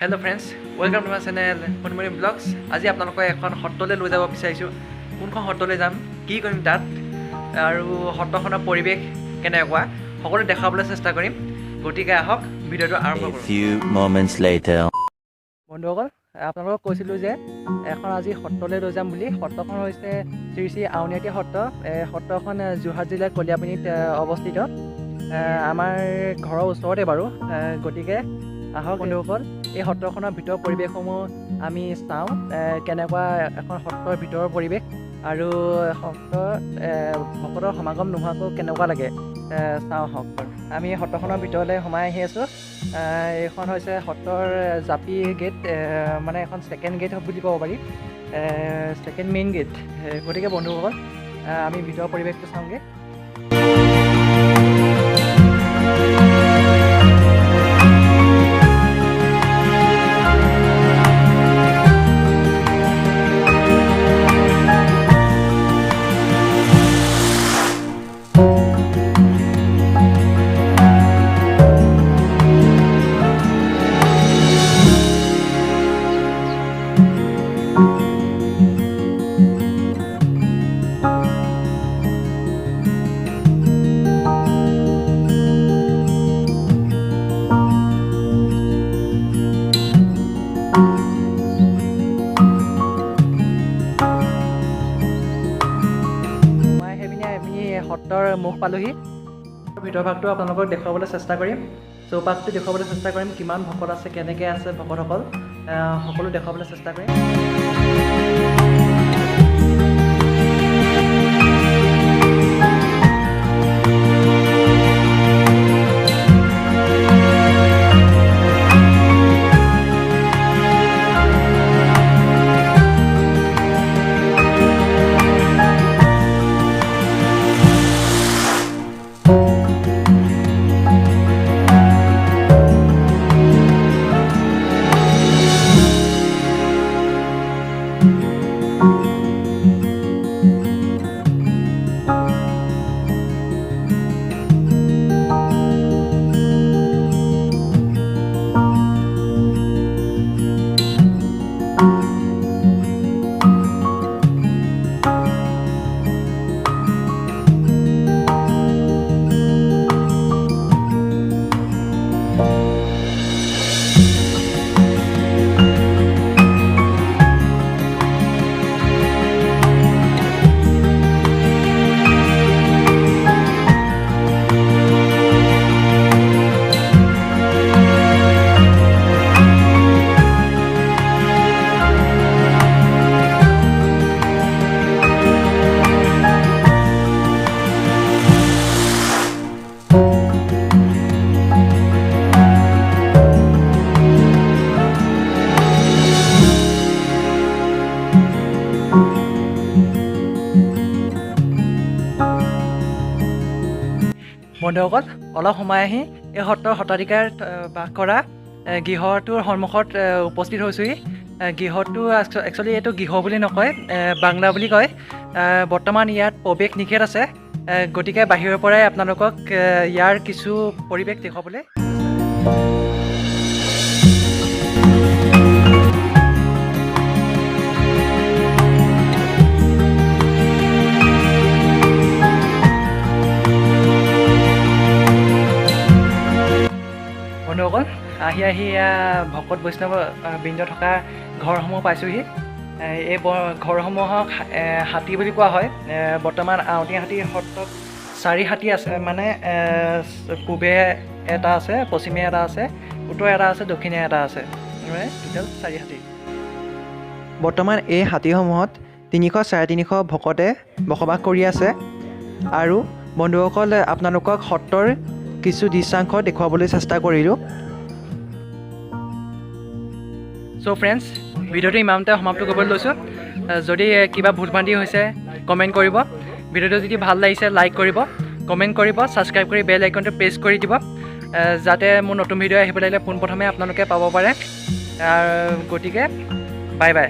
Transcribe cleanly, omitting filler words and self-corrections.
Hello friends, welcome to my channel HunmoniVlogs. আজি আপোনালোকক এখন হটলে লৈ যাব বিচাৰিছো। কোনখন হটলে যাম, কি কৰিম তাত আৰু হটখনৰ পৰিবেশ কেনেকুৱা সকলো দেখাবলৈ চেষ্টা কৰিম। গতিকে আহক ভিডিওটো আৰম্ভ কৰোঁ। A few moments later. বন্ধুসকল, আপোনালোকক কৈছিলো যে এখন আজি হটলে লৈ যাম বুলি। হটখন হৈছে শ্ৰী শ্ৰী আউনিয়াতি হট। হটখন যোৰহাট জিলাৰ কলিয়াপানীত অৱস্থিত। আমাৰ ঘৰৰ ওচৰতে বাৰু। গতিকে আহক বন্ধুসকল, এই সত্ৰখনৰ ভিতৰৰ পৰিৱেশসমূহ আমি চাওঁ, কেনেকুৱা এখন সত্ৰৰ ভিতৰৰ পৰিৱেশ আৰু সত্ৰৰ ভকতৰ সমাগম নোহোৱাকৈ কেনেকুৱা লাগে চাওঁ আহক। আমি সত্ৰখনৰ ভিতৰলৈ সোমাই আহি আছোঁ। এইখন হৈছে সত্ৰৰ জাপি গেট, মানে এখন ছেকেণ্ড গেট বুলি ক'ব পাৰি, ছেকেণ্ড মেইন গেট। গতিকে বন্ধুসকল, আমি ভিতৰৰ পৰিৱেশটো চাওঁগৈ। সত্ৰৰ মুখ পালোহি। ভিতৰ ভাগটো আপোনালোকক দেখুৱাবলৈ চেষ্টা কৰিম, চৌপাশটো দেখুৱাবলৈ চেষ্টা কৰিম, কিমান ভকত আছে, কেনেকৈ আছে ভকতসকল, সকলো দেখুৱাবলৈ চেষ্টা কৰিম। বন্ধুসকল, অলপ সোমাই আহি এই সত্ৰৰ সত্ৰাধিকাৰ বাস কৰা গৃহটোৰ সন্মুখত উপস্থিত হৈছোঁহি। গৃহটো একচুৱেলি এইটো গৃহ বুলি নকয়, বাংলা বুলি কয়। বৰ্তমান ইয়াত প্ৰৱেশ নিষেধ আছে, গতিকে বাহিৰৰ পৰাই আপোনালোকক ইয়াৰ কিছু পৰিৱেশ দেখুৱাবলৈ। বন্ধুসকল, আহি ভকত বৈষ্ণৱ বৃন্দ থকা ঘৰসমূহ পাইছোঁহি। এই ঘৰসমূহক হাতী বুলি কোৱা হয়। বৰ্তমান আউনীআটী সত্ৰত 4 হাতী আছে, মানে পূবে এটা আছে, পশ্চিমে এটা আছে, উত্তৰে এটা আছে, দক্ষিণে এটা আছে, মানে টোটেল 4 হাতী। বৰ্তমান এই হাতীসমূহত 300-350 ভকতে বসবাস কৰি আছে। আৰু বন্ধুসকল, আপোনালোকক সত্ৰৰ কিছু দৃশ্যাংশ দেখুৱাবলৈ চেষ্টা কৰিলোঁ। চ' ফ্ৰেণ্ডছ, ভিডিঅ'টো ইমানতে সমাপ্ত কৰিবলৈ লৈছোঁ। যদি কিবা ভুল ভ্ৰান্তি হৈছে কমেণ্ট কৰিব। ভিডিঅ'টো যদি ভাল লাগিছে লাইক কৰিব, কমেণ্ট কৰিব, ছাবস্ক্ৰাইব কৰি বেল আইকনটো প্ৰেছ কৰি দিব, যাতে মোৰ নতুন ভিডিঅ' আহিব লাগিলে পোনপ্ৰথমে আপোনালোকে পাব পাৰে। গতিকে বাই বাই।